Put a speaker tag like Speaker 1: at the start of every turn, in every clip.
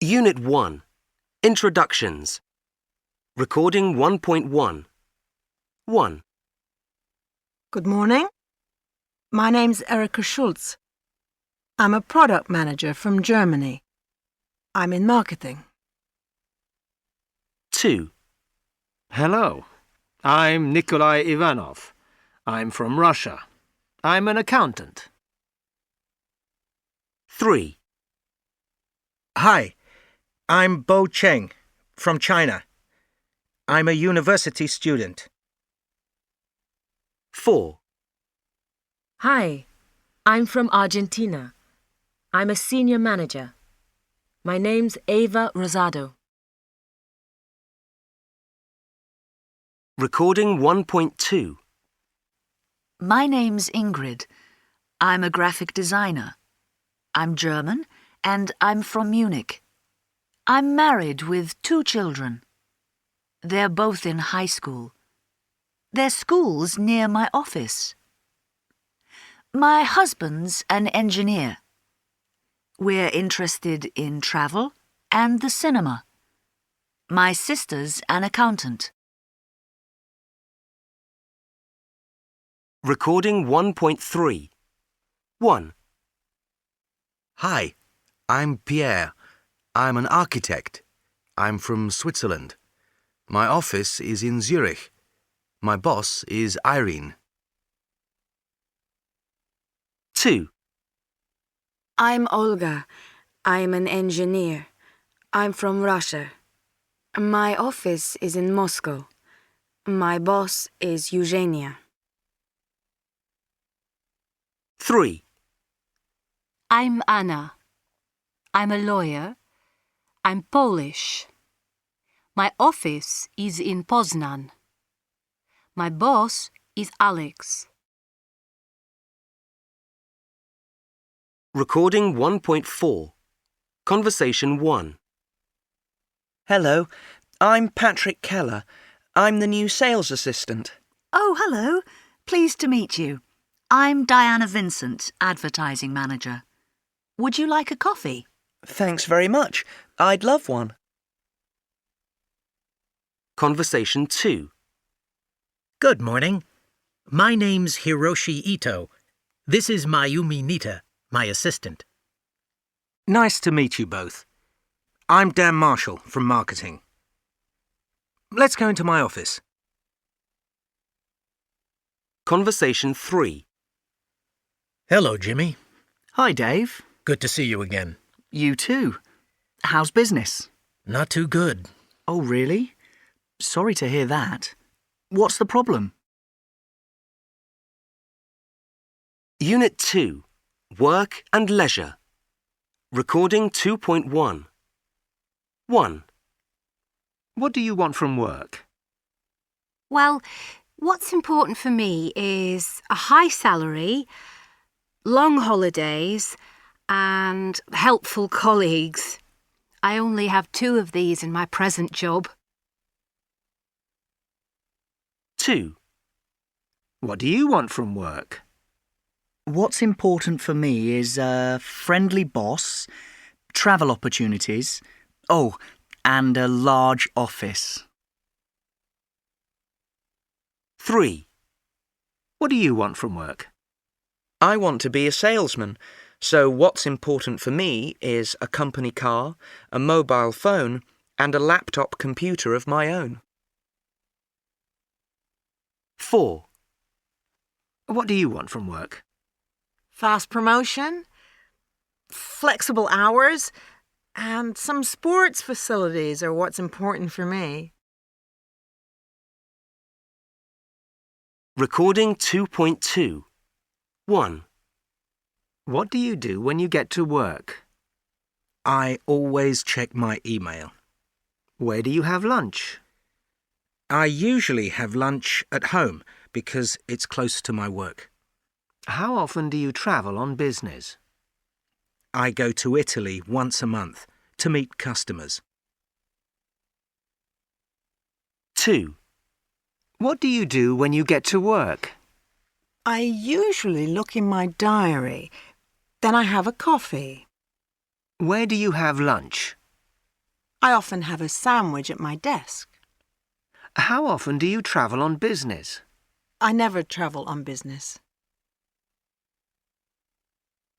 Speaker 1: Unit 1. Introductions. Recording 1.1. 1.
Speaker 2: Good morning. My name's Erika Schulz. I'm a product manager from Germany. I'm in marketing.
Speaker 1: 2.
Speaker 3: Hello, I'm Nikolai Ivanov. I'm from Russia. I'm an accountant.
Speaker 1: 3.
Speaker 4: Hi, I'm Bo Cheng from China. I'm a university student.
Speaker 1: 4.
Speaker 5: Hi, I'm from Argentina. I'm a senior manager. My name's Eva Rosado.
Speaker 1: Recording 1.2.
Speaker 6: My name's Ingrid. I'm a graphic designer. I'm German and I'm from Munich. I'm married with 2 children. They're both in high school. Their school's near my office. My husband's an engineer. We're interested in travel and the cinema. My sister's an accountant.
Speaker 1: Recording 1.3. 1.
Speaker 7: Hi, I'm Pierre. I'm an architect. I'm from Switzerland. My office is in Zurich. My boss is Irene.
Speaker 1: 2.
Speaker 8: I'm Olga. I'm an engineer. I'm from Russia. My office is in Moscow. My boss is Eugenia.
Speaker 1: 3.
Speaker 9: I'm Anna. I'm a lawyer. I'm Polish. My office is in Poznan. My boss is Alex.
Speaker 1: Recording 1.4. Conversation 1.
Speaker 4: Hello, I'm Patrick Keller. I'm the new sales assistant.
Speaker 6: Oh, hello. Pleased to meet you. I'm Diana Vincent, advertising manager. Would you like a coffee?
Speaker 4: Thanks very much. I'd love one.
Speaker 1: Conversation 2.
Speaker 10: Good morning. My name's Hiroshi Ito. This is Mayumi Nita, my assistant.
Speaker 4: Nice to meet you both. I'm Dan Marshall from marketing. Let's go into my office.
Speaker 1: Conversation 3.
Speaker 10: Hello, Jimmy.
Speaker 11: Hi, Dave.
Speaker 10: Good to see you again.
Speaker 11: You too. How's business?
Speaker 10: Not too good.
Speaker 11: Oh, really? Sorry to hear that. What's the problem?
Speaker 1: Unit 2. Work and Leisure. Recording 2.1. 1.
Speaker 3: What do you want from work?
Speaker 9: Well, what's important for me is a high salary, long holidays, and helpful colleagues. I only have 2 of these in my present job.
Speaker 1: 2.
Speaker 3: What do you want from work?
Speaker 11: What's important for me is a friendly boss, travel opportunities, and a large office.
Speaker 1: 3.
Speaker 3: What do you want from work?
Speaker 4: I want to be a salesman, so what's important for me is a company car, a mobile phone, and a laptop computer of my own.
Speaker 1: 4.
Speaker 3: What do you want from work?
Speaker 2: Fast promotion, flexible hours, and some sports facilities are what's important for me.
Speaker 1: Recording 2.2. 1.
Speaker 3: What do you do when you get to work?
Speaker 4: I always check my email.
Speaker 3: Where do you have lunch?
Speaker 4: I usually have lunch at home because it's close to my work.
Speaker 3: How often do you travel on business?
Speaker 4: I go to Italy once a month to meet customers.
Speaker 1: 2.
Speaker 3: What do you do when you get to work?
Speaker 2: I usually look in my diary. Then I have a coffee.
Speaker 3: Where do you have lunch?
Speaker 2: I often have a sandwich at my desk.
Speaker 3: How often do you travel on business?
Speaker 2: I never travel on business.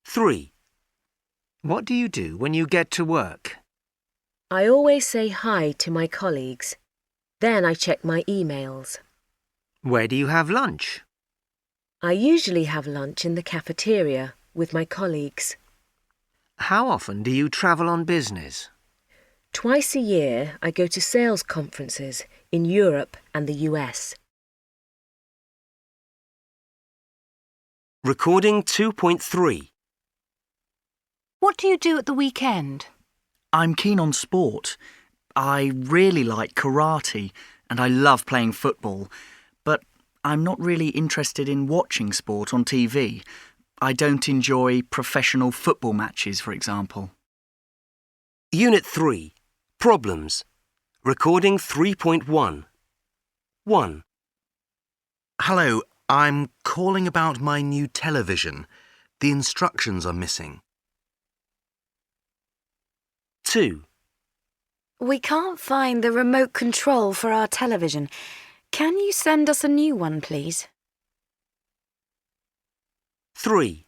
Speaker 1: 3.
Speaker 3: What do you do when you get to work?
Speaker 5: I always say hi to my colleagues. Then I check my emails.
Speaker 3: Where do you have lunch?
Speaker 5: I usually have lunch in the cafeteria with my colleagues.
Speaker 3: How often do you travel on business?
Speaker 5: Twice a year I go to sales conferences in Europe and the US.
Speaker 1: Recording 2.3.
Speaker 9: What do you do at the weekend?
Speaker 11: I'm keen on sport. I really like karate and I love playing football, but I'm not really interested in watching sport on TV. I don't enjoy professional football matches, for example.
Speaker 1: Unit 3. Problems. Recording 3.1. 1.
Speaker 7: Hello, I'm calling about my new television. The instructions are missing.
Speaker 1: 2.
Speaker 8: We can't find the remote control for our television. Can you send us a new one, please?
Speaker 1: 3.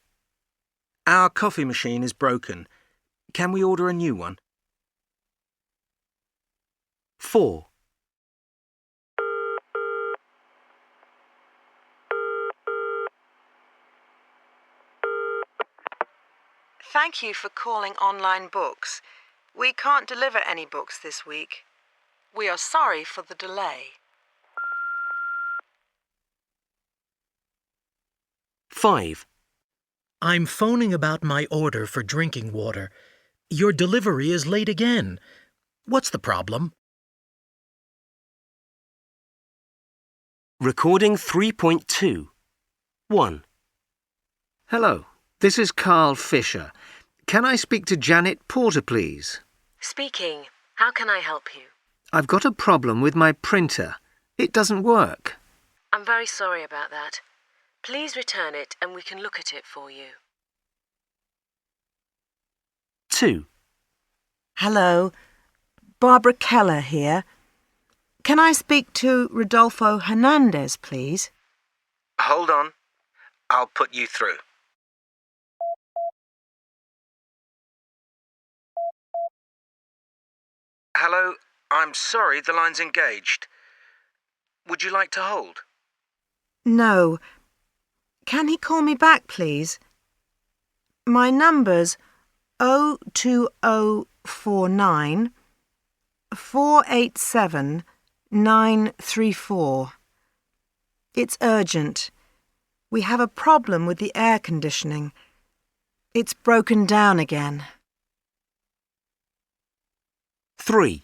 Speaker 3: Our coffee machine is broken. Can we order a new one?
Speaker 1: 4.
Speaker 2: Thank you for calling Online Books. We can't deliver any books this week. We are sorry for the delay.
Speaker 1: 5.
Speaker 10: I'm phoning about my order for drinking water. Your delivery is late again. What's the problem?
Speaker 1: Recording 3.2. 1.
Speaker 3: Hello, this is Carl Fisher. Can I speak to Janet Porter, please?
Speaker 5: Speaking. How can I help you?
Speaker 3: I've got a problem with my printer. It doesn't work.
Speaker 5: I'm very sorry about that. Please return it and we can look at it for you.
Speaker 1: 2.
Speaker 2: Hello, Barbara Keller here. Can I speak to Rodolfo Hernandez, please?
Speaker 3: Hold on. I'll put you through. Hello, I'm sorry the line's engaged. Would you like to hold?
Speaker 2: No. Can he call me back, please? My number's 02049 487 934. It's urgent. We have a problem with the air conditioning. It's broken down again.
Speaker 1: 3.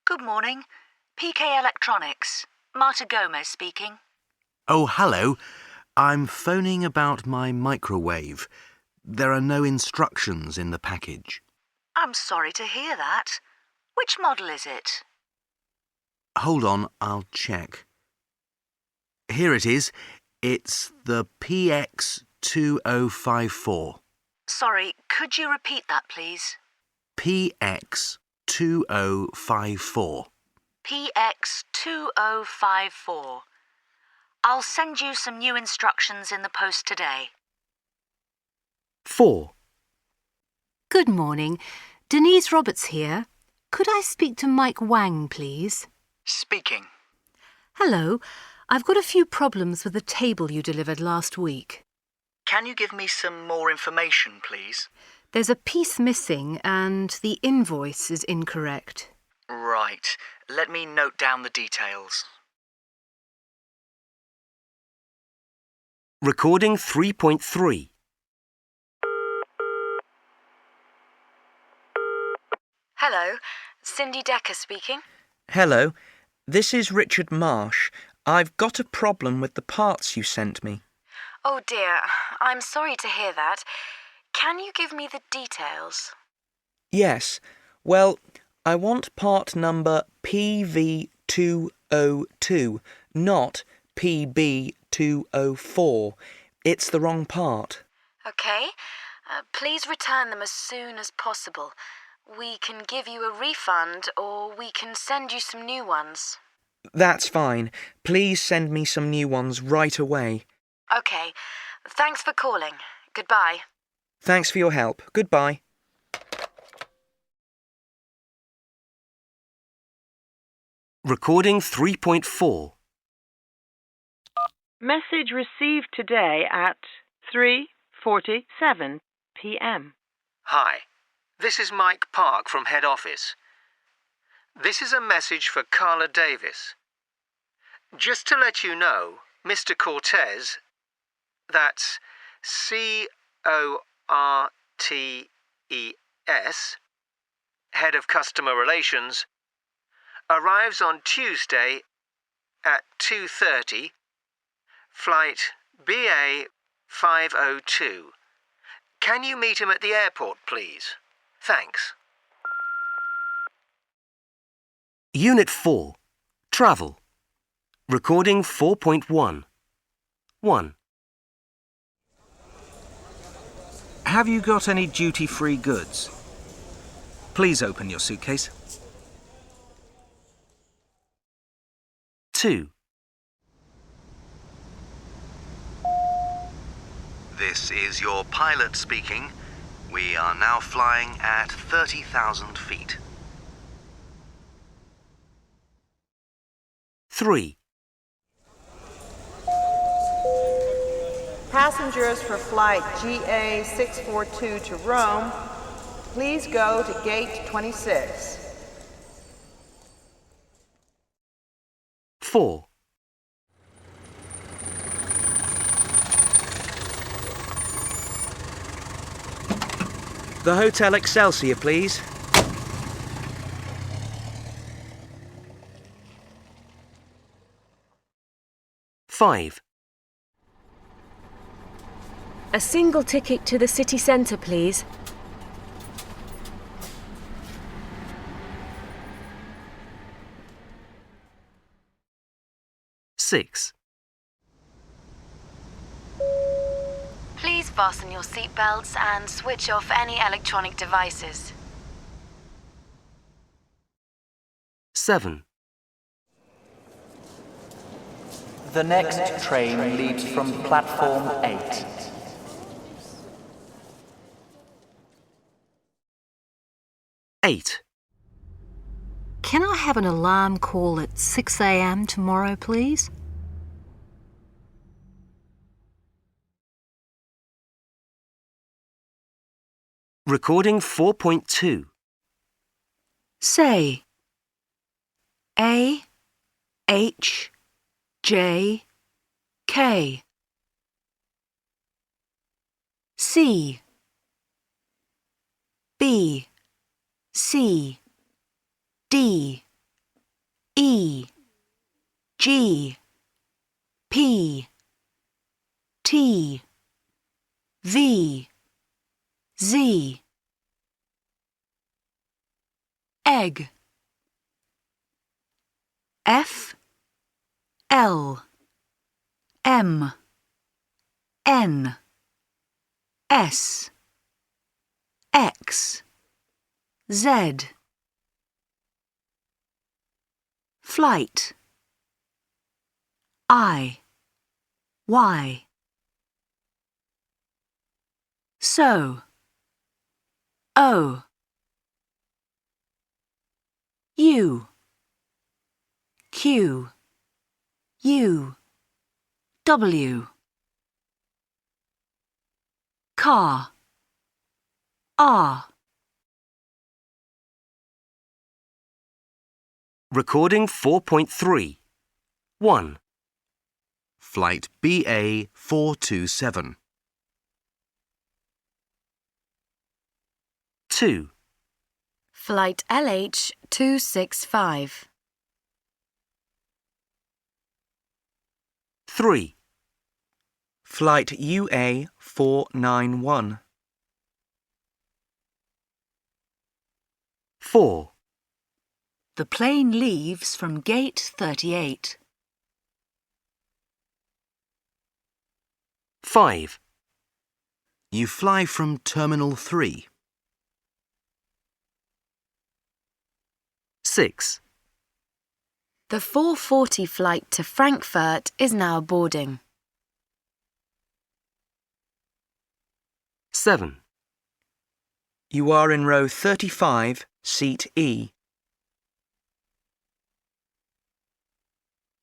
Speaker 6: Good morning. PK Electronics. Marta Gomez speaking.
Speaker 7: Oh, hello. I'm phoning about my microwave. There are no instructions in the package.
Speaker 6: I'm sorry to hear that. Which model is it?
Speaker 7: Hold on, I'll check. Here it is. It's the PX2054.
Speaker 6: Sorry, could you repeat that, please?
Speaker 7: PX2054.
Speaker 6: PX2054. I'll send you some new instructions in the post today.
Speaker 1: 4.
Speaker 9: Good morning. Denise Roberts here. Could I speak to Mike Wang, please?
Speaker 11: Speaking.
Speaker 9: Hello. I've got a few problems with the table you delivered last week.
Speaker 11: Can you give me some more information, please?
Speaker 9: There's a piece missing and the invoice is incorrect.
Speaker 11: Right. Let me note down the details.
Speaker 1: Recording 3.3.
Speaker 8: Hello, Cindy Decker speaking.
Speaker 4: Hello, this is Richard Marsh. I've got a problem with the parts you sent me.
Speaker 8: Oh dear, I'm sorry to hear that. Can you give me the details?
Speaker 4: Yes, well, I want part number PV202, not PB204. It's the wrong part.
Speaker 6: Okay. Please return them as soon as possible. We can give you a refund or we can send you some new ones.
Speaker 4: That's fine. Please send me some new ones right away.
Speaker 6: Okay. Thanks for calling. Goodbye.
Speaker 4: Thanks for your help. Goodbye.
Speaker 1: Recording 3.4.
Speaker 2: Message received today at 3:47 p.m.
Speaker 3: Hi, this is Mike Park from head office. This is a message for Carla Davis. Just to let you know, Mr. Cortez, that's Cortes, head of customer relations, arrives on Tuesday at 2:30, flight BA 502. Can you meet him at the airport, please? Thanks.
Speaker 1: Unit 4. Travel. Recording 4.1. 1.
Speaker 3: Have you got any duty-free goods? Please open your suitcase.
Speaker 1: 2.
Speaker 7: This is your pilot speaking. We are now flying at 30,000 feet.
Speaker 1: 3.
Speaker 2: Passengers for flight GA642 to Rome, please go to gate 26.
Speaker 1: 4.
Speaker 4: The Hotel Excelsior, please.
Speaker 1: 5.
Speaker 5: A single ticket to the city centre, please.
Speaker 1: 6.
Speaker 6: Please fasten your seatbelts and switch off any electronic devices.
Speaker 1: 7.
Speaker 11: The next train leaves from platform 8.
Speaker 1: 8.
Speaker 9: Can I have an alarm call at 6 a.m. tomorrow, please?
Speaker 1: Recording 4.2.
Speaker 2: Say A H J K C B C D E G P T V Z Egg F L M N S X Z Flight I Y So O U Q U W Car R
Speaker 1: Recording 4.3. 1.
Speaker 7: Flight BA 427.
Speaker 1: 2.
Speaker 8: Flight LH 265.
Speaker 1: 3.
Speaker 4: Flight UA 491.
Speaker 1: 4.
Speaker 6: The plane leaves from gate 38.
Speaker 1: 5.
Speaker 7: You fly from Terminal 3.
Speaker 1: 6.
Speaker 8: The 4:40 flight to Frankfurt is now boarding.
Speaker 1: 7.
Speaker 4: You are in row 35, seat E.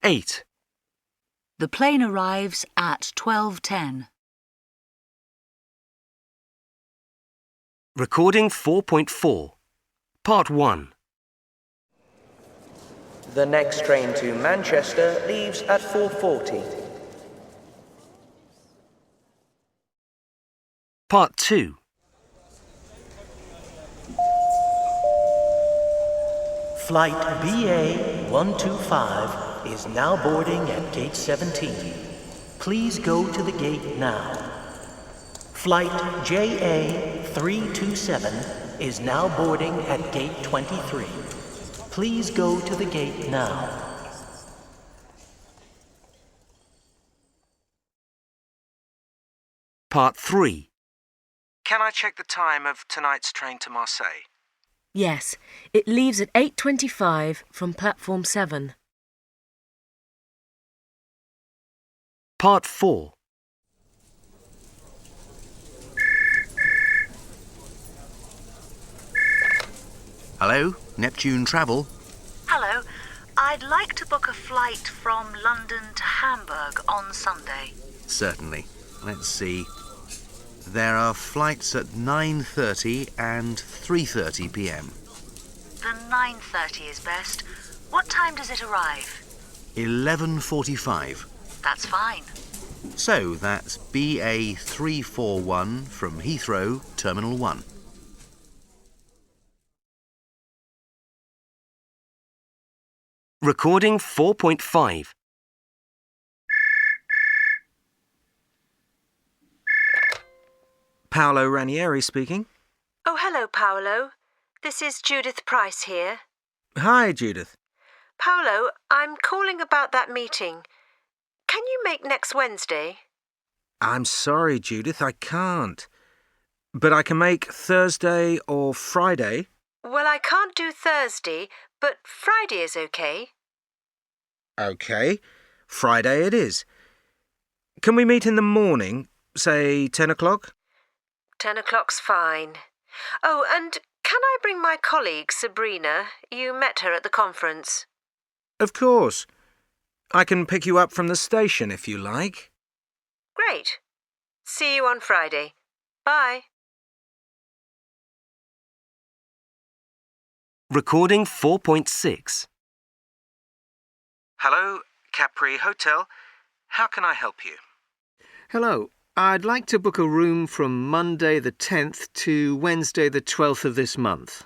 Speaker 1: 8.
Speaker 6: The plane arrives at 12:10.
Speaker 1: Recording 4.4. Part 1.
Speaker 4: The next train to Manchester leaves at 4:40.
Speaker 1: Part 2.
Speaker 10: Flight BA125 is now boarding at gate 17. Please go to the gate now. Flight JA327 is now boarding at gate 23. Please go to the gate now.
Speaker 1: Part 3.
Speaker 4: Can I check the time of tonight's train to Marseille?
Speaker 5: Yes, it leaves at 8:25 from platform 7.
Speaker 1: Part 4.
Speaker 7: Hello, Neptune Travel.
Speaker 6: Hello. I'd like to book a flight from London to Hamburg on Sunday.
Speaker 7: Certainly. Let's see. There are flights at 9:30 and 3:30 p.m.
Speaker 6: The 9:30 is best. What time does it arrive?
Speaker 7: 11:45.
Speaker 6: That's fine.
Speaker 7: So that's BA341 from Heathrow, Terminal 1.
Speaker 1: Recording 4.5.
Speaker 4: Paolo Ranieri speaking.
Speaker 9: Oh, hello, Paolo. This is Judith Price here.
Speaker 4: Hi, Judith.
Speaker 9: Paolo, I'm calling about that meeting. Can you make next Wednesday?
Speaker 4: I'm sorry, Judith, I can't. But I can make Thursday or Friday.
Speaker 9: Well, I can't do Thursday, but Friday is okay.
Speaker 4: OK, Friday it is. Can we meet in the morning, say 10 o'clock?
Speaker 9: 10 o'clock's fine. Oh, and can I bring my colleague, Sabrina? You met her at the conference.
Speaker 4: Of course. I can pick you up from the station if you like.
Speaker 9: Great. See you on Friday. Bye.
Speaker 1: Recording 4.6.
Speaker 4: Hello, Capri Hotel. How can I help you? Hello. I'd like to book a room from Monday the 10th to Wednesday the 12th of this month.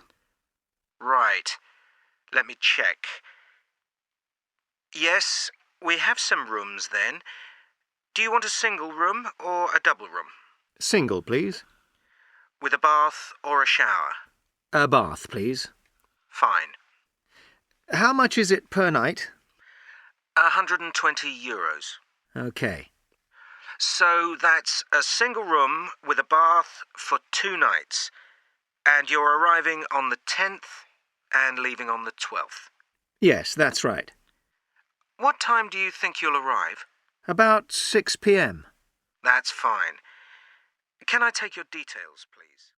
Speaker 4: Right. Let me check. Yes, we have some rooms then. Do you want a single room or a double room? Single, please. With a bath or a shower? A bath, please. Fine. How much is it per night? 120 euros. OK. So that's a single room with a bath for 2 nights. And you're arriving on the 10th and leaving on the 12th. Yes, that's right. What time do you think you'll arrive? About 6 p.m. That's fine. Can I take your details, please?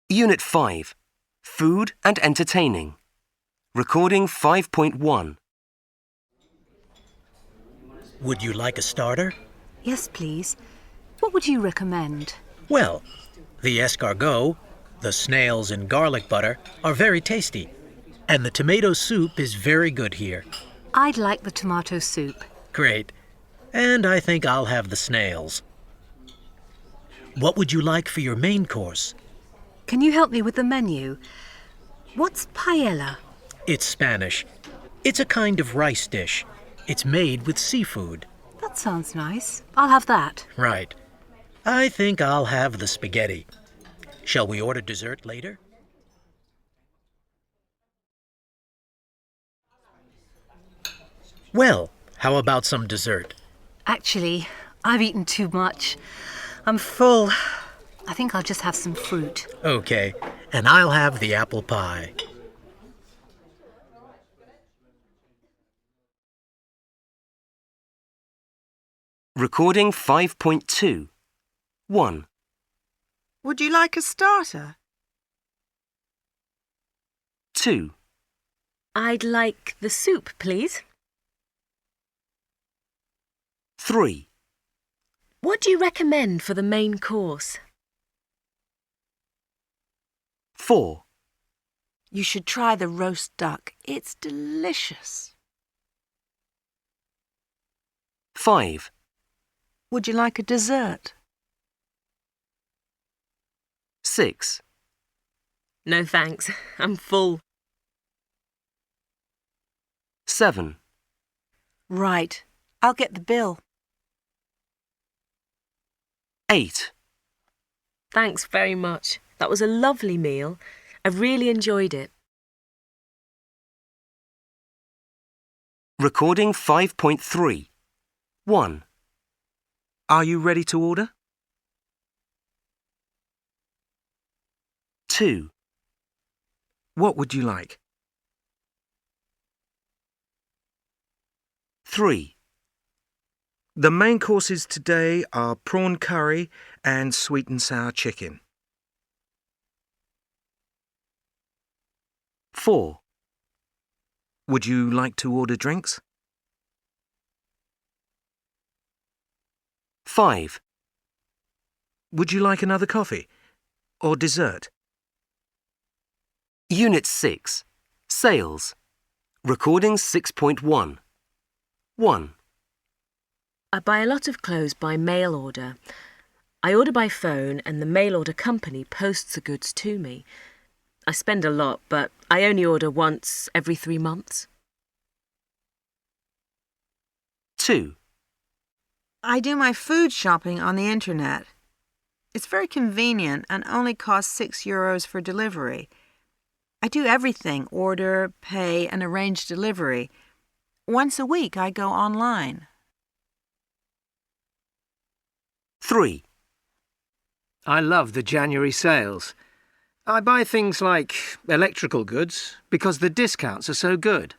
Speaker 1: Unit 5. Food and Entertaining. Recording 5.1.
Speaker 10: Would you like a starter?
Speaker 9: Yes, please. What would you recommend?
Speaker 10: Well, the escargot, the snails and garlic butter are very tasty. And the tomato soup is very good here.
Speaker 9: I'd like the tomato soup.
Speaker 10: Great. And I think I'll have the snails. What would you like for your main course?
Speaker 9: Can you help me with the menu? What's paella?
Speaker 10: It's Spanish. It's a kind of rice dish. It's made with seafood.
Speaker 9: That sounds nice. I'll have that.
Speaker 10: Right. I think I'll have the spaghetti. Shall we order dessert later? Well, how about some dessert?
Speaker 9: Actually, I've eaten too much. I'm full. I think I'll just have some fruit.
Speaker 10: Okay, and I'll have the apple pie.
Speaker 1: Recording 5.2. 1,
Speaker 2: Would you like a starter?
Speaker 1: 2,
Speaker 5: I'd like the soup, please.
Speaker 1: 3,
Speaker 5: What do you recommend for the main course?
Speaker 1: 4,
Speaker 2: You should try the roast duck. It's delicious.
Speaker 1: 5,
Speaker 2: Would you like a dessert?
Speaker 1: 6,
Speaker 5: No thanks, I'm full.
Speaker 1: 7,
Speaker 2: Right. I'll get the bill.
Speaker 1: 8.
Speaker 5: Thanks very much. That was a lovely meal. I really enjoyed it.
Speaker 1: Recording 5.3. 1,
Speaker 7: Are you ready to order?
Speaker 1: 2,
Speaker 7: What would you like?
Speaker 1: 3,
Speaker 7: The main courses today are prawn curry and sweet and sour chicken.
Speaker 1: 4,
Speaker 7: Would you like to order drinks?
Speaker 1: 5,
Speaker 7: Would you like another coffee? Or dessert?
Speaker 1: Unit 6. Sales. Recording 6.1. 1,
Speaker 5: I buy a lot of clothes by mail order. I order by phone and the mail order company posts the goods to me. I spend a lot, but I only order once every 3 months.
Speaker 1: 2,
Speaker 2: I do my food shopping on the internet. It's very convenient and only costs €6 for delivery. I do everything, order, pay, and arrange delivery. Once a week I go online.
Speaker 1: 3,
Speaker 3: I love the January sales. I buy things like electrical goods because the discounts are so good.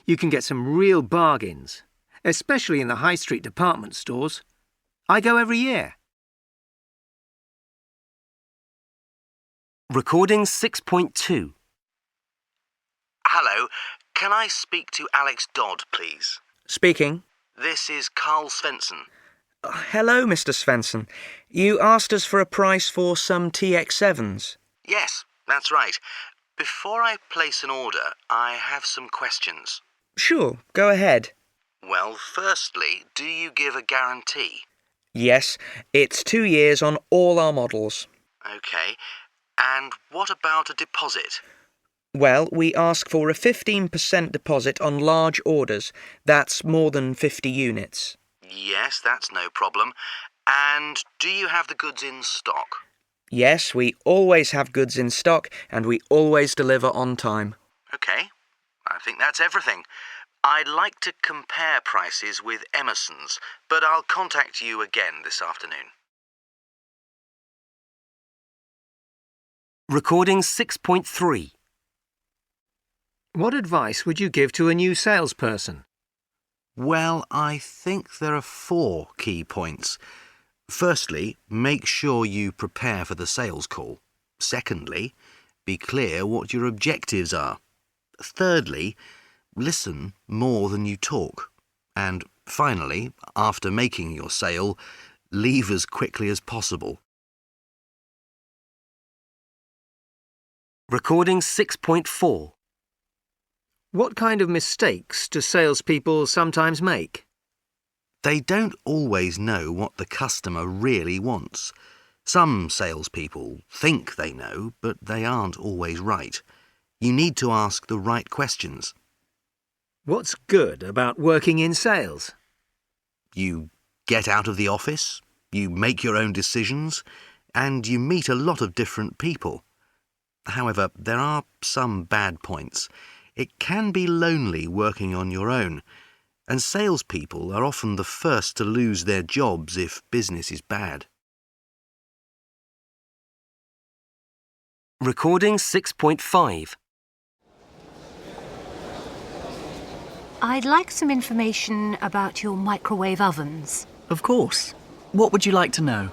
Speaker 3: You can get some real bargains, especially in the high street department stores. I go every year.
Speaker 1: Recording 6.2.
Speaker 7: Hello, can I speak to Alex Dodd, please?
Speaker 4: Speaking.
Speaker 7: This is Carl Svensson.
Speaker 4: Hello, Mr. Svensson. You asked us for a price for some TX7s.
Speaker 7: Yes, that's right. Before I place an order, I have some questions.
Speaker 4: Sure, go ahead.
Speaker 7: Well, firstly, do you give a guarantee?
Speaker 4: Yes, it's 2 years on all our models.
Speaker 7: OK. And what about a deposit?
Speaker 4: Well, we ask for a 15% deposit on large orders. That's more than 50 units.
Speaker 7: Yes, that's no problem. And do you have the goods in stock?
Speaker 4: Yes, we always have goods in stock and we always deliver on time.
Speaker 7: OK. I think that's everything. I'd like to compare prices with Emerson's, but I'll contact you again this afternoon.
Speaker 1: Recording 6.3.
Speaker 3: What advice would you give to a new salesperson?
Speaker 7: Well, I think there are 4 key points. Firstly, make sure you prepare for the sales call. Secondly, be clear what your objectives are. Thirdly, listen more than you talk. And finally, after making your sale, leave as quickly as possible.
Speaker 1: Recording 6.4.
Speaker 3: What kind of mistakes do salespeople sometimes make?
Speaker 7: They don't always know what the customer really wants. Some salespeople think they know, but they aren't always right. You need to ask the right questions.
Speaker 3: What's good about working in sales?
Speaker 7: You get out of the office, you make your own decisions, and you meet a lot of different people. However, there are some bad points. It can be lonely working on your own. and salespeople are often the first to lose their jobs if business is bad.
Speaker 1: Recording 6.5.
Speaker 9: I'd like some information about your microwave ovens.
Speaker 11: Of course. What would you like to know?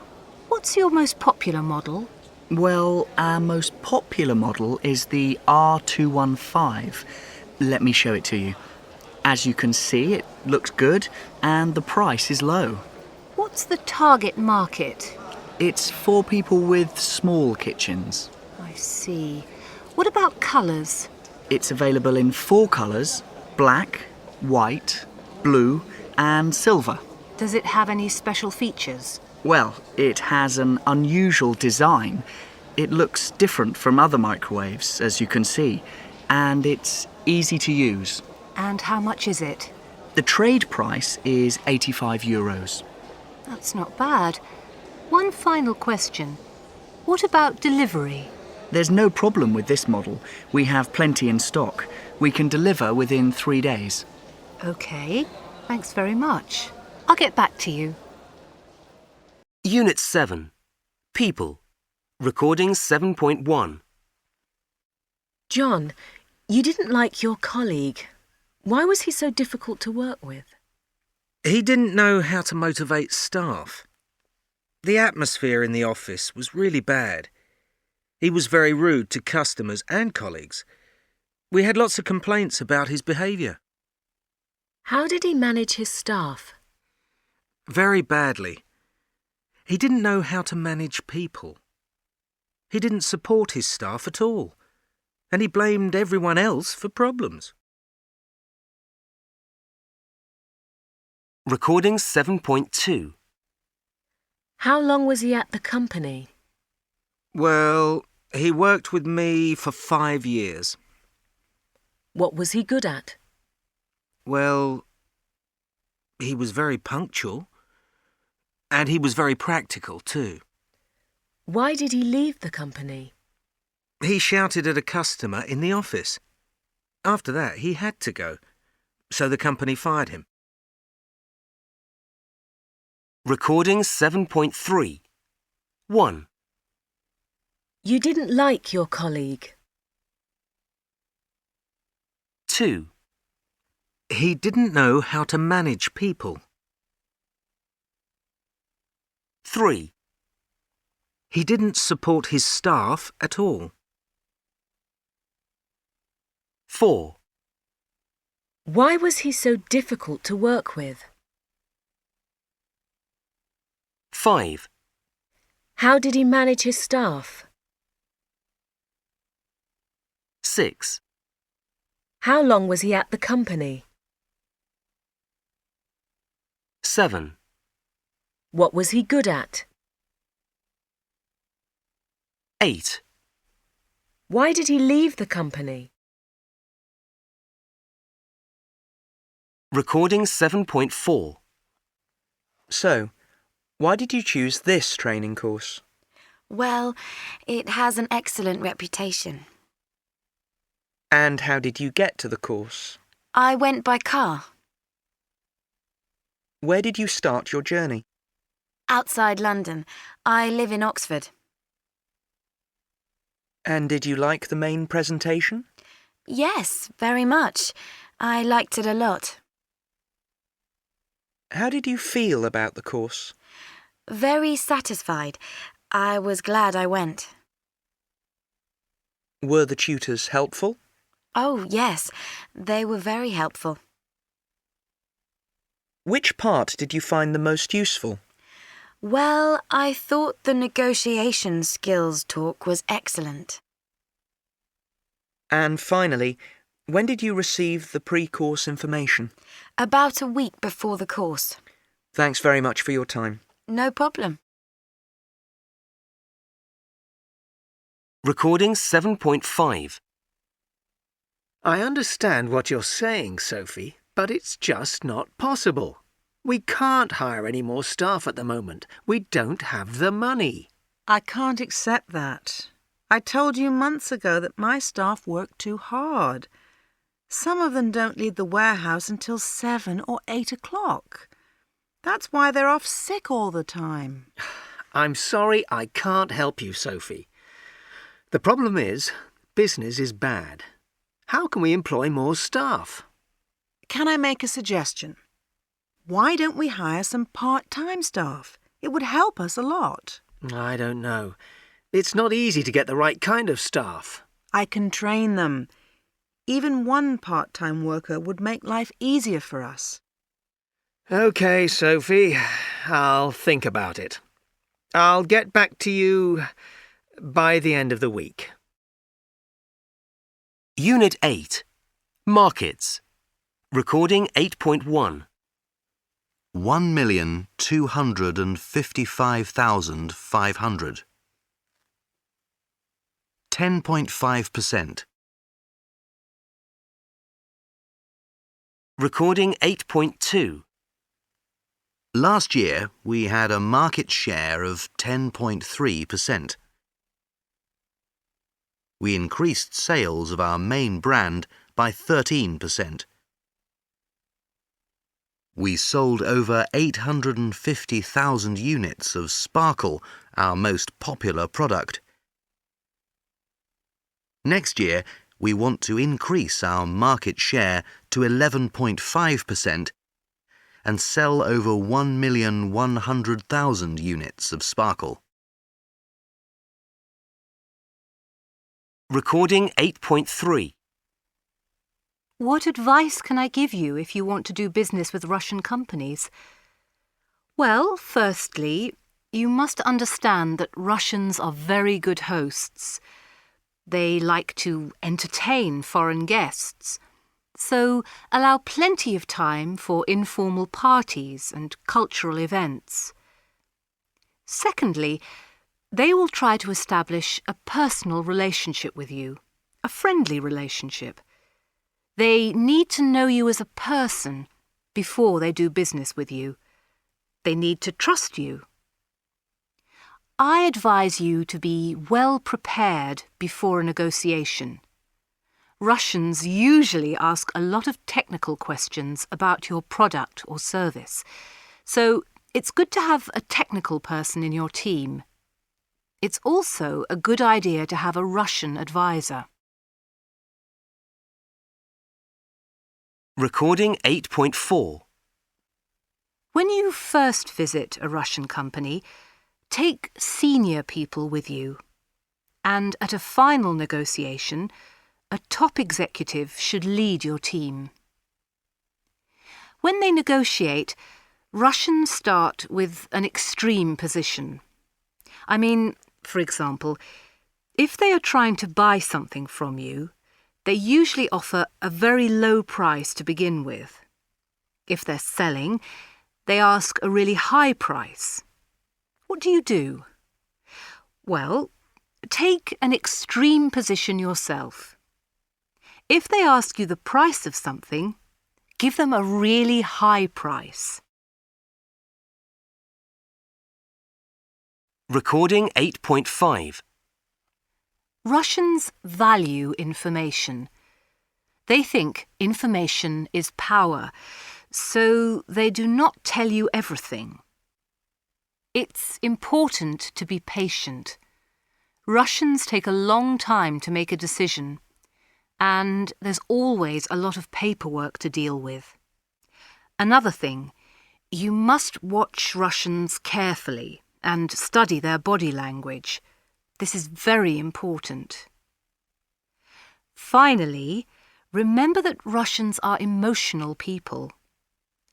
Speaker 9: What's your most popular model?
Speaker 11: Well, our most popular model is the R215. Let me show it to you. As you can see, it looks good and the price is low.
Speaker 9: What's the target market?
Speaker 11: It's for people with small kitchens.
Speaker 9: I see. What about colours?
Speaker 11: It's available in 4 colours: black, white, blue and silver.
Speaker 9: Does it have any special features?
Speaker 11: Well, it has an unusual design. It looks different from other microwaves, as you can see, and it's easy to use.
Speaker 9: And how much is it?
Speaker 11: The trade price is €85.
Speaker 9: That's not bad. One final question. What about delivery?
Speaker 11: There's no problem with this model. We have plenty in stock. We can deliver within 3 days.
Speaker 9: OK, thanks very much. I'll get back to you.
Speaker 1: Unit 7. People. Recording 7.1.
Speaker 5: John, you didn't like your colleague. Why was he so difficult to work with?
Speaker 4: He didn't know how to motivate staff. The atmosphere in the office was really bad. He was very rude to customers and colleagues. We had lots of complaints about his behaviour.
Speaker 5: How did he manage his staff?
Speaker 4: Very badly. He didn't know how to manage people. He didn't support his staff at all, and he blamed everyone else for problems.
Speaker 1: Recording 7.2.
Speaker 5: How long was he at the company?
Speaker 4: Well, he worked with me for 5 years.
Speaker 5: What was he good at?
Speaker 4: Well, he was very punctual, and he was very practical too.
Speaker 5: Why did he leave the company?
Speaker 4: He shouted at a customer in the office. After that, he had to go, so the company fired him.
Speaker 1: Recording 7.3. 1.
Speaker 5: You didn't like your colleague.
Speaker 1: 2.
Speaker 4: He didn't know how to manage people.
Speaker 1: 3.
Speaker 4: He didn't support his staff at all.
Speaker 1: 4.
Speaker 5: Why was he so difficult to work with?
Speaker 1: 5.
Speaker 5: How did he manage his staff?
Speaker 1: 6.
Speaker 5: How long was he at the company?
Speaker 1: 7.
Speaker 5: What was he good at?
Speaker 1: 8.
Speaker 5: Why did he leave the company?
Speaker 1: Recording 7.4.
Speaker 12: So, why did you choose this training course?
Speaker 8: Well, it has an excellent reputation.
Speaker 12: And how did you get to the course?
Speaker 8: I went by car.
Speaker 12: Where did you start your journey?
Speaker 8: Outside London. I live in Oxford.
Speaker 12: And did you like the main presentation?
Speaker 8: Yes, very much. I liked it a lot.
Speaker 12: How did you feel about the course?
Speaker 8: Very satisfied. I was glad I went.
Speaker 12: Were the tutors helpful?
Speaker 8: Oh, yes. They were very helpful.
Speaker 12: Which part did you find the most useful?
Speaker 8: Well, I thought the negotiation skills talk was excellent.
Speaker 12: And finally, when did you receive the pre-course information?
Speaker 8: About a week before the course.
Speaker 12: Thanks very much for your time.
Speaker 8: No problem.
Speaker 1: Recording 7.5.
Speaker 3: I understand what you're saying, Sophie, but it's just not possible. We can't hire any more staff at the moment. We don't have the money.
Speaker 2: I can't accept that. I told you months ago that my staff work too hard. Some of them don't leave the warehouse until 7 or 8 o'clock. That's why they're off sick all the time.
Speaker 3: I'm sorry I can't help you, Sophie. The problem is, business is bad. How can we employ more staff?
Speaker 2: Can I make a suggestion? Why don't we hire some part-time staff? It would help us a lot.
Speaker 3: I don't know. It's not easy to get the right kind of staff.
Speaker 2: I can train them. Even one part-time worker would make life easier for us.
Speaker 3: OK, Sophie. I'll think about it. I'll get back to you by the end of the week.
Speaker 1: Unit 8. Markets. Recording 8.1.
Speaker 7: 1,255,500. 10.5%.
Speaker 1: Recording 8.2.
Speaker 7: Last year, we had a market share of 10.3%. We increased sales of our main brand by 13%. We sold over 850,000 units of Sparkle, our most popular product. Next year, we want to increase our market share to 11.5% and sell over 1,100,000 units of Sparkle.
Speaker 1: Recording 8.3.
Speaker 9: What advice can I give you if you want to do business with Russian companies? Well, firstly, you must understand that Russians are very good hosts. They like to entertain foreign guests, so allow plenty of time for informal parties and cultural events. Secondly, they will try to establish a personal relationship with you, a friendly relationship. They need to know you as a person before they do business with you. They need to trust you. I advise you to be well prepared before a negotiation. Russians usually ask a lot of technical questions about your product or service, so it's good to have a technical person in your team. It's also a good idea to have a Russian advisor.
Speaker 1: Recording 8.4.
Speaker 9: When you first visit a Russian company, take senior people with you. And at a final negotiation, a top executive should lead your team. When they negotiate, Russians start with an extreme position. I mean, for example, if they are trying to buy something from you, they usually offer a very low price to begin with. If they're selling, they ask a really high price. What do you do? Well, take an extreme position yourself. If they ask you the price of something, give them a really high price.
Speaker 1: Recording 8.5.
Speaker 9: Russians value information. They think information is power, so they do not tell you everything. It's important to be patient. Russians take a long time to make a decision, and there's always a lot of paperwork to deal with. Another thing, you must watch Russians carefully and study their body language. This is very important. Finally, remember that Russians are emotional people.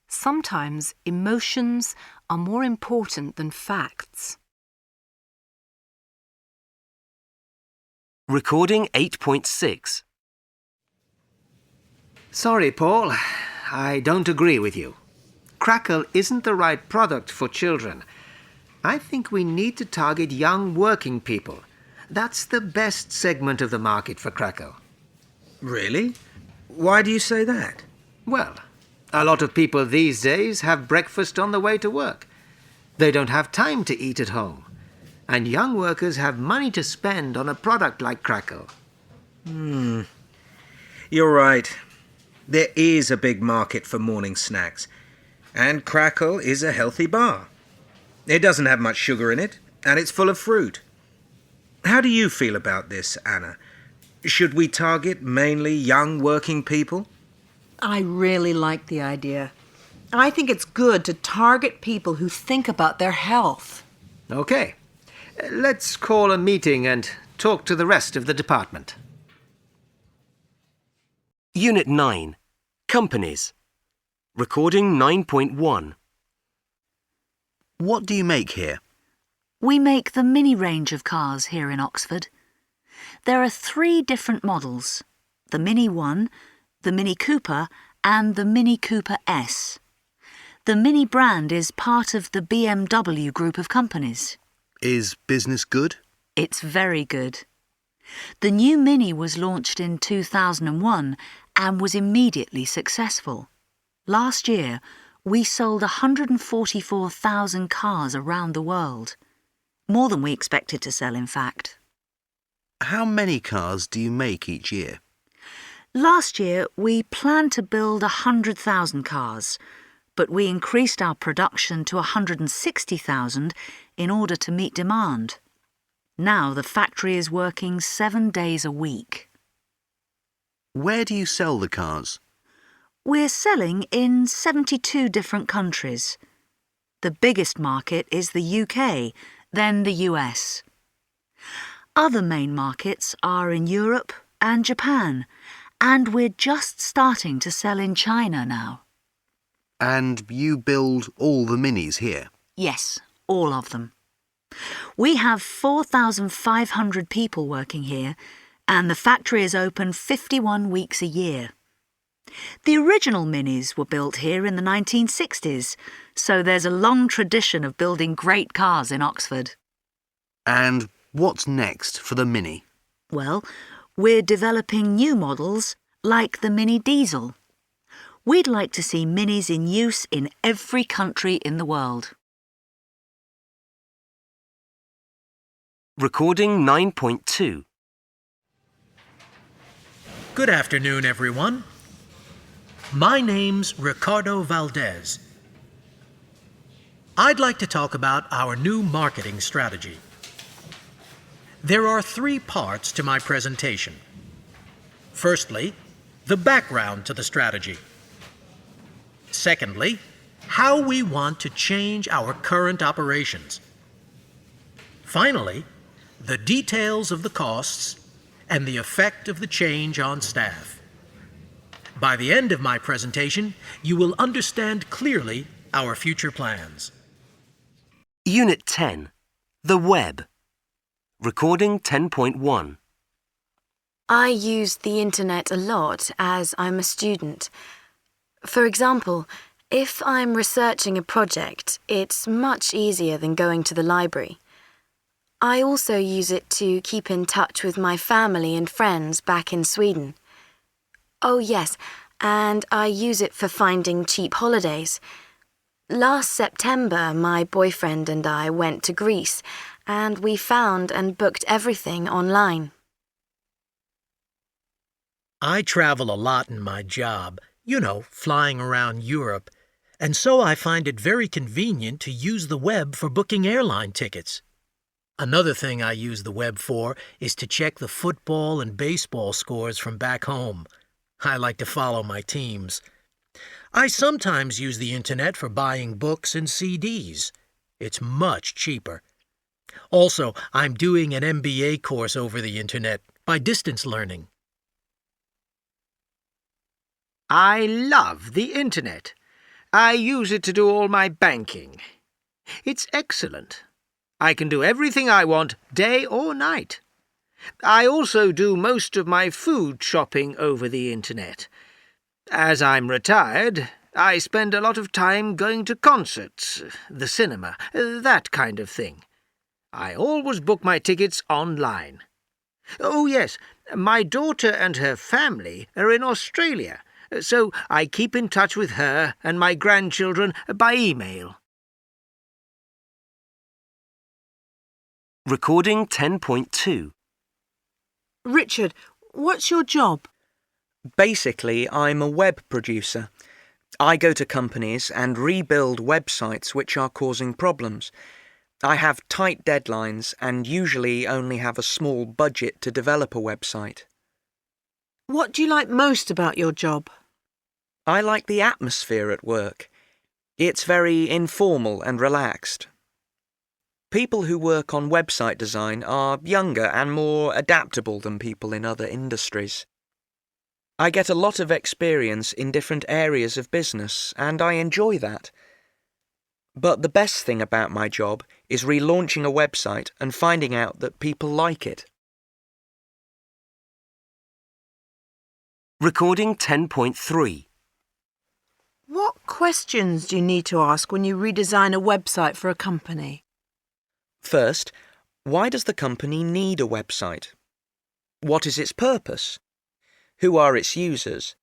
Speaker 9: Sometimes emotions are more important than facts.
Speaker 1: Recording 8.6.
Speaker 3: Sorry, Paul. I don't agree with you. Crackle isn't the right product for children. I think we need to target young working people. That's the best segment of the market for Crackle.
Speaker 4: Really? Why do you say that?
Speaker 3: Well, a lot of people these days have breakfast on the way to work. They don't have time to eat at home. And young workers have money to spend on a product like Crackle.
Speaker 4: You're right. There is a big market for morning snacks, and Crackle is a healthy bar. It doesn't have much sugar in it, and it's full of fruit. How do you feel about this, Anna? Should we target mainly young working people?
Speaker 2: I really like the idea. I think it's good to target people who think about their health.
Speaker 3: OK. Let's call a meeting and talk to the rest of the department.
Speaker 1: Unit 9. Companies. Recording 9.1.
Speaker 7: What do you make here?
Speaker 6: We make the Mini range of cars here in Oxford. There are 3 different models: the Mini 1, the Mini Cooper and the Mini Cooper S. The Mini brand is part of the BMW group of companies.
Speaker 7: Is business good?
Speaker 6: It's very good. The new Mini was launched in 2001 and was immediately successful. Last year, we sold 144,000 cars around the world. More than we expected to sell, in fact.
Speaker 7: How many cars do you make each year?
Speaker 6: Last year, we planned to build 100,000 cars, but we increased our production to 160,000 in order to meet demand. Now the factory is working 7 days a week.
Speaker 7: Where do you sell the cars?
Speaker 6: We're selling in 72 different countries. The biggest market is the UK, then the US. Other main markets are in Europe and Japan, and we're just starting to sell in China now.
Speaker 7: And you build all the Minis here?
Speaker 6: Yes, all of them. We have 4,500 people working here, and the factory is open 51 weeks a year. The original Minis were built here in the 1960s, so there's a long tradition of building great cars in Oxford.
Speaker 7: And what's next for the Mini?
Speaker 6: Well, we're developing new models like the Mini Diesel. We'd like to see Minis in use in every country in the world.
Speaker 1: Recording 9.2.
Speaker 10: Good afternoon, everyone. My name's Ricardo Valdez. I'd like to talk about our new marketing strategy. There are 3 parts to my presentation. Firstly, the background to the strategy. Secondly, how we want to change our current operations. Finally, the details of the costs and the effect of the change on staff. By the end of my presentation, you will understand clearly our future plans.
Speaker 1: Unit 10. The Web. Recording 10.1.
Speaker 8: I use the internet a lot as I'm a student. For example, if I'm researching a project, it's much easier than going to the library. I also use it to keep in touch with my family and friends back in Sweden. Oh yes, and I use it for finding cheap holidays. Last September, my boyfriend and I went to Greece, and we found and booked everything online.
Speaker 10: I travel a lot in my job, flying around Europe, and so I find it very convenient to use the web for booking airline tickets. Another thing I use the web for is to check the football and baseball scores from back home. I like to follow my teams. I sometimes use the internet for buying books and CDs. It's much cheaper. Also, I'm doing an MBA course over the internet by distance learning.
Speaker 3: I love the internet. I use it to do all my banking. It's excellent. I can do everything I want, day or night. I also do most of my food shopping over the internet. As I'm retired, I spend a lot of time going to concerts, the cinema, that kind of thing. I always book my tickets online. Oh yes, my daughter and her family are in Australia, so I keep in touch with her and my grandchildren by email.
Speaker 1: Recording 10.2.
Speaker 2: Richard, what's your job?
Speaker 12: Basically, I'm a web producer. I go to companies and rebuild websites which are causing problems. I have tight deadlines and usually only have a small budget to develop a website.
Speaker 2: What do you like most about your job?
Speaker 12: I like the atmosphere at work. It's very informal and relaxed. People who work on website design are younger and more adaptable than people in other industries. I get a lot of experience in different areas of business, and I enjoy that. But the best thing about my job is relaunching a website and finding out that people like it.
Speaker 1: Recording 10.3.
Speaker 2: What questions do you need to ask when you redesign a website for a company?
Speaker 12: First, why does the company need a website? What is its purpose? Who are its users?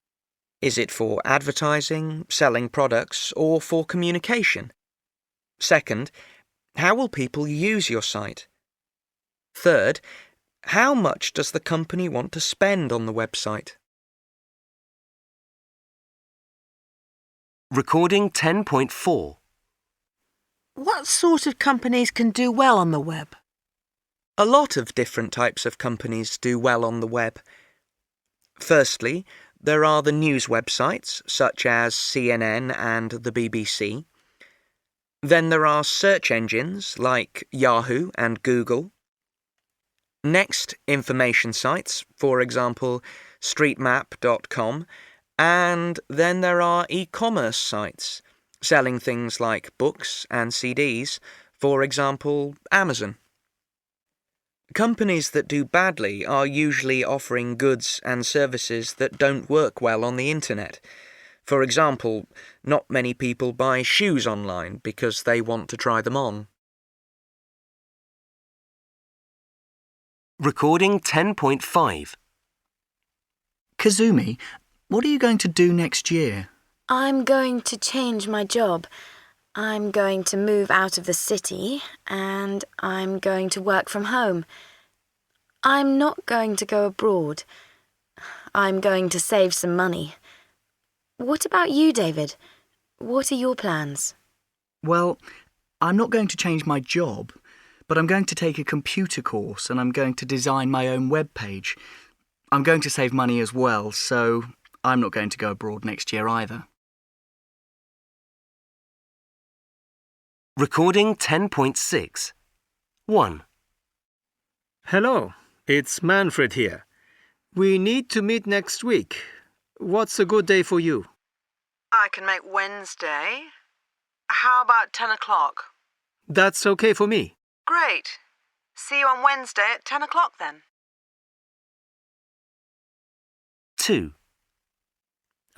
Speaker 12: Is it for advertising, selling products, or for communication? Second, how will people use your site? Third, how much does the company want to spend on the website?
Speaker 1: Recording 10.4.
Speaker 2: What sort of companies can do well on the web?
Speaker 12: A lot of different types of companies do well on the web. Firstly, there are the news websites, such as CNN and the BBC. Then there are search engines like Yahoo and Google. Next, information sites, for example, streetmap.com. And then there are e-commerce sites, selling things like books and CDs, for example, Amazon. Companies that do badly are usually offering goods and services that don't work well on the internet. For example, not many people buy shoes online because they want to try them on.
Speaker 1: Recording 10.5.
Speaker 11: Kazumi, what are you going to do next year?
Speaker 8: I'm going to change my job. I'm going to move out of the city and I'm going to work from home. I'm not going to go abroad. I'm going to save some money. What about you, David? What are your plans?
Speaker 11: Well, I'm not going to change my job, but I'm going to take a computer course and I'm going to design my own web page. I'm going to save money as well, so I'm not going to go abroad next year either.
Speaker 1: Recording 10.6. 1.
Speaker 3: Hello, it's Manfred here. We need to meet next week. What's a good day for you?
Speaker 2: I can make Wednesday. How about 10 o'clock?
Speaker 3: That's okay for me.
Speaker 2: Great. See you on Wednesday at 10 o'clock then.
Speaker 1: 2.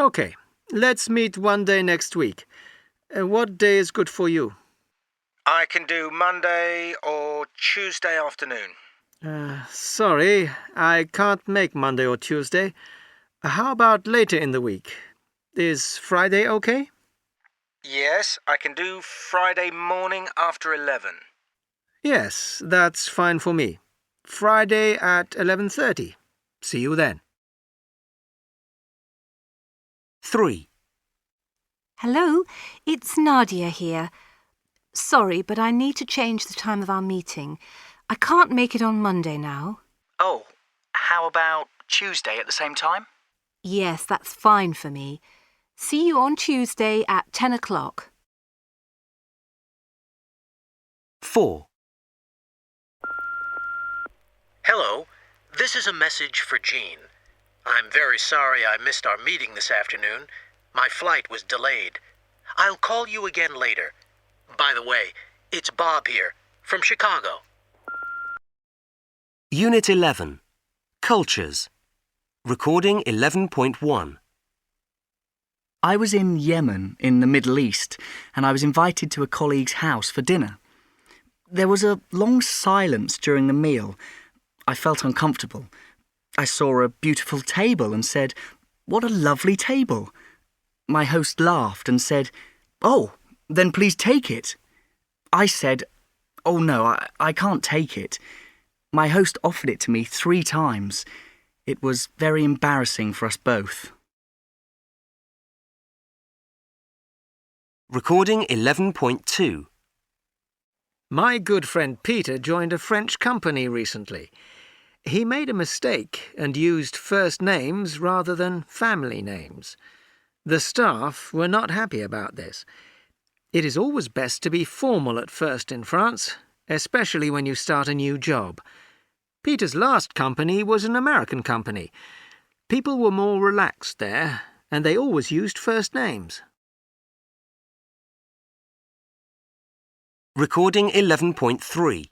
Speaker 3: Okay, let's meet one day next week. What day is good for you?
Speaker 4: I can do Monday or Tuesday afternoon.
Speaker 3: Sorry, I can't make Monday or Tuesday. How about later in the week? Is Friday okay?
Speaker 4: Yes, I can do Friday morning after 11.
Speaker 3: Yes, that's fine for me. Friday at 11:30. See you then.
Speaker 1: 3.
Speaker 9: Hello, it's Nadia here. Sorry, but I need to change the time of our meeting. I can't make it on Monday now.
Speaker 11: Oh, how about Tuesday at the same time?
Speaker 9: Yes, that's fine for me. See you on Tuesday at 10 o'clock.
Speaker 1: 4.
Speaker 10: Hello, this is a message for Jean. I'm very sorry I missed our meeting this afternoon. My flight was delayed. I'll call you again later. By the way, it's Bob here, from Chicago.
Speaker 1: Unit 11. Cultures. Recording 11.1.
Speaker 11: I was in Yemen, in the Middle East, and I was invited to a colleague's house for dinner. There was a long silence during the meal. I felt uncomfortable. I saw a beautiful table and said, "What a lovely table." My host laughed and said, "Oh, then please take it." I said, "Oh no, I can't take it." My host offered it to me 3 times. It was very embarrassing for us both.
Speaker 1: Recording 11.2.
Speaker 3: My good friend Peter joined a French company recently. He made a mistake and used first names rather than family names. The staff were not happy about this. It is always best to be formal at first in France, especially when you start a new job. Peter's last company was an American company. People were more relaxed there, and they always used first names.
Speaker 1: Recording 11.3.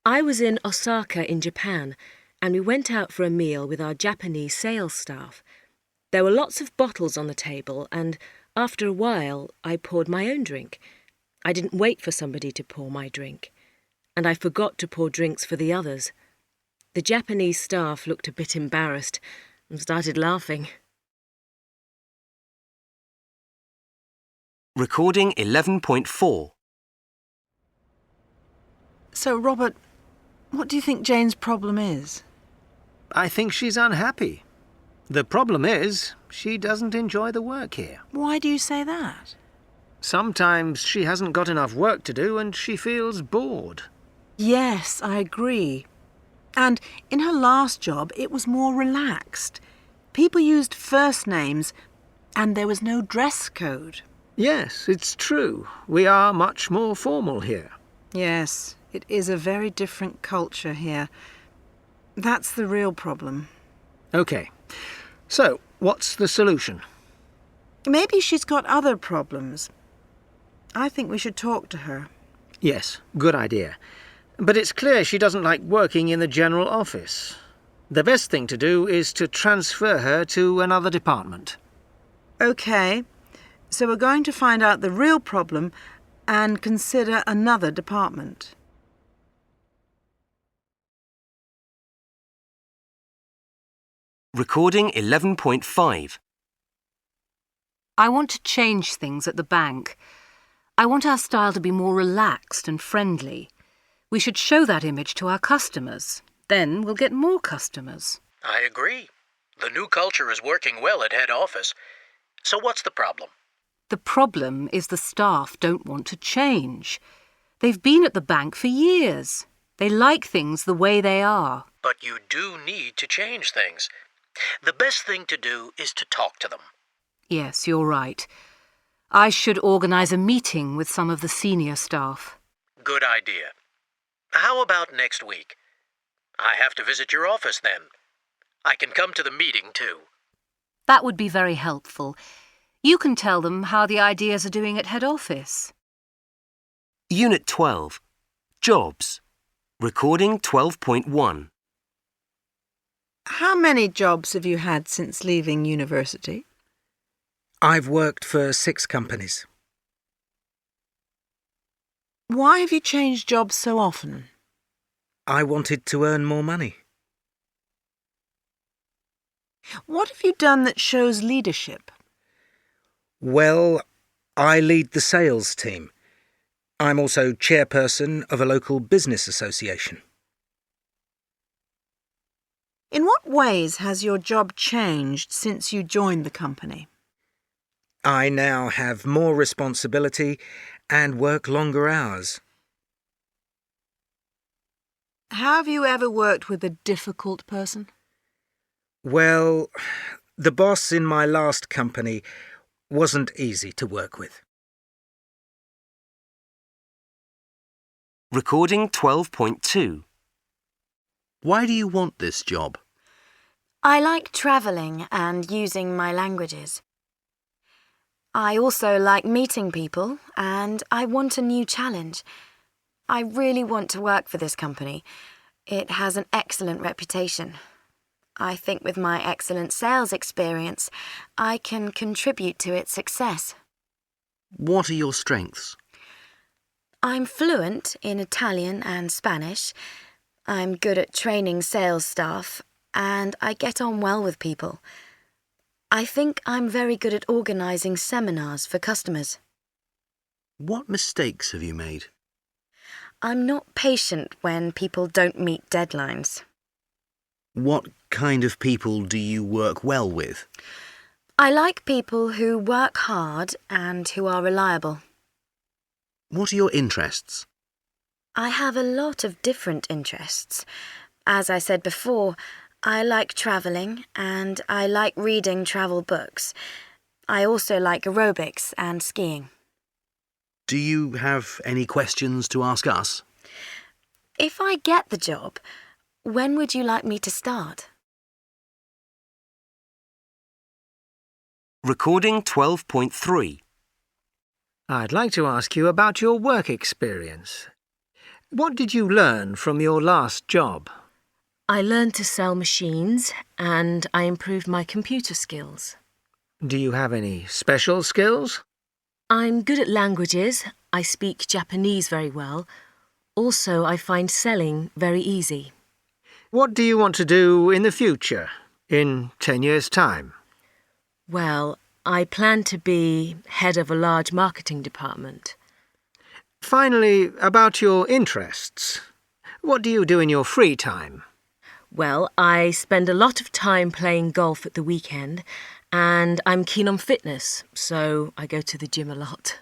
Speaker 5: I was in Osaka in Japan, and we went out for a meal with our Japanese sales staff. There were lots of bottles on the table, and after a while I poured my own drink. I didn't wait for somebody to pour my drink, and I forgot to pour drinks for the others. The Japanese staff looked a bit embarrassed and started laughing.
Speaker 1: Recording 11.4.
Speaker 2: So, Robert, what do you think Jane's problem is?
Speaker 3: I think she's unhappy. The problem is, she doesn't enjoy the work here.
Speaker 2: Why do you say that?
Speaker 3: Sometimes she hasn't got enough work to do and she feels bored.
Speaker 2: Yes, I agree. And in her last job, it was more relaxed. People used first names, and there was no dress code.
Speaker 3: Yes, it's true. We are much more formal here.
Speaker 2: Yes, it is a very different culture here. That's the real problem.
Speaker 3: OK. So, what's the solution?
Speaker 2: Maybe she's got other problems. I think we should talk to her.
Speaker 3: Yes, good idea. But it's clear she doesn't like working in the general office. The best thing to do is to transfer her to another department.
Speaker 2: OK. So we're going to find out the real problem and consider another department.
Speaker 1: Recording 11.5.
Speaker 9: I want to change things at the bank. I want our style to be more relaxed and friendly. We should show that image to our customers. Then we'll get more customers.
Speaker 10: I agree. The new culture is working well at head office. So what's the problem?
Speaker 9: The problem is the staff don't want to change. They've been at the bank for years. They like things the way they are.
Speaker 10: But you do need to change things. The best thing to do is to talk to them.
Speaker 9: Yes, you're right. I should organise a meeting with some of the senior staff.
Speaker 10: Good idea. How about next week? I have to visit your office then. I can come to the meeting too.
Speaker 9: That would be very helpful. You can tell them how the ideas are doing at head office.
Speaker 1: Unit 12. Jobs. Recording 12.1.
Speaker 2: How many jobs have you had since leaving university?
Speaker 4: I've worked for 6 companies.
Speaker 2: Why have you changed jobs so often?
Speaker 4: I wanted to earn more money.
Speaker 2: What have you done that shows leadership?
Speaker 4: Well, I lead the sales team. I'm also chairperson of a local business association.
Speaker 2: In what ways has your job changed since you joined the company?
Speaker 4: I now have more responsibility and work longer hours.
Speaker 2: Have you ever worked with a difficult person?
Speaker 4: Well, the boss in my last company wasn't easy to work with.
Speaker 1: Recording 12.2.
Speaker 7: Why do you want this job?
Speaker 8: I like travelling and using my languages. I also like meeting people, and I want a new challenge. I really want to work for this company. It has an excellent reputation. I think with my excellent sales experience, I can contribute to its success.
Speaker 7: What are your strengths?
Speaker 8: I'm fluent in Italian and Spanish. I'm good at training sales staff, and I get on well with people. I think I'm very good at organising seminars for customers.
Speaker 7: What mistakes have you made?
Speaker 8: I'm not patient when people don't meet deadlines.
Speaker 7: What kind of people do you work well with?
Speaker 8: I like people who work hard and who are reliable.
Speaker 7: What are your interests?
Speaker 8: I have a lot of different interests. As I said before, I like travelling and I like reading travel books. I also like aerobics and skiing.
Speaker 7: Do you have any questions to ask us?
Speaker 8: If I get the job, when would you like me to start?
Speaker 1: Recording 12.3.
Speaker 3: I'd like to ask you about your work experience. What did you learn from your last job?
Speaker 5: I learned to sell machines and I improved my computer skills.
Speaker 3: Do you have any special skills?
Speaker 5: I'm good at languages. I speak Japanese very well. Also, I find selling very easy.
Speaker 3: What do you want to do in the future, in 10 years' time?
Speaker 5: Well, I plan to be head of a large marketing department.
Speaker 3: Finally, about your interests. What do you do in your free time?
Speaker 5: Well, I spend a lot of time playing golf at the weekend, and I'm keen on fitness, so I go to the gym a lot.